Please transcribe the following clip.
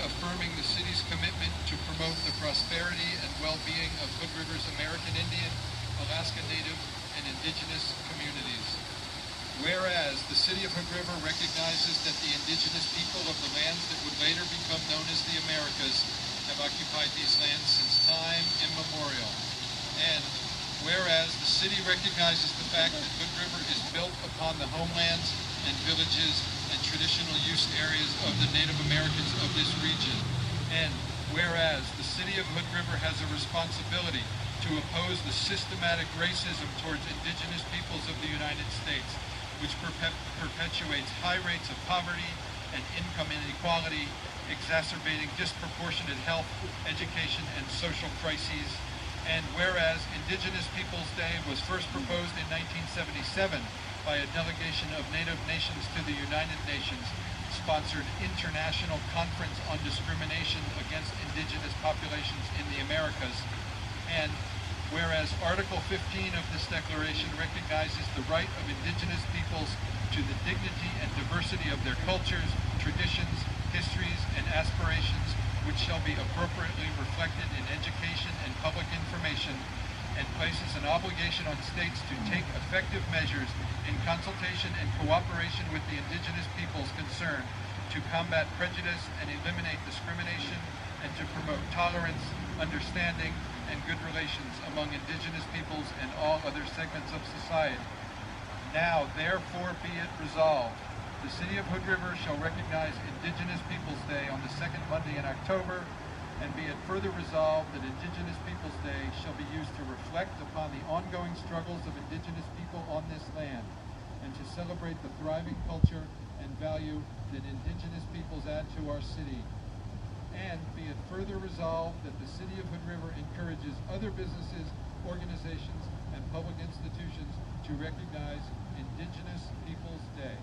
affirming the city's commitment to promote the prosperity and well-being of Hood River's American Indian, Alaska Native, and Indigenous communities. Whereas the City of Hood River recognizes that the Indigenous people of the lands that would later become known as the Americas have occupied these lands since time immemorial. And whereas the city recognizes the fact that Hood River is built upon the homelands and villages and traditional use areas of the Native Americans of this region. And whereas the City of Hood River has a responsibility to oppose the systematic racism towards Indigenous peoples of the United States, which perpetuates high rates of poverty and income inequality, exacerbating disproportionate health, education, and social crises. And whereas Indigenous Peoples Day was first proposed in 1977 by a delegation of Native nations to the United Nations, sponsored International Conference on Discrimination Against Indigenous Populations in the Americas, and whereas Article 15 of this declaration recognizes the right of Indigenous peoples to the dignity and diversity of their cultures, traditions, histories, and aspirations, which shall be appropriately reflected in education and public information, and places an obligation on states to take effective measures in consultation and cooperation with the Indigenous peoples concerned to combat prejudice and eliminate discrimination, and to promote tolerance, understanding, and good relations among Indigenous peoples and all other segments of society. Now, therefore, be it resolved, the City of Hood River shall recognize Indigenous Peoples Day on the second Monday in October, and be it further resolved that Indigenous Peoples Day shall be used to reflect upon the ongoing struggles of Indigenous people on this land, and to celebrate the thriving culture and value that Indigenous peoples add to our city. And be it further resolved that the City of Hood River encourages other businesses, organizations, and public institutions to recognize Indigenous Peoples Day.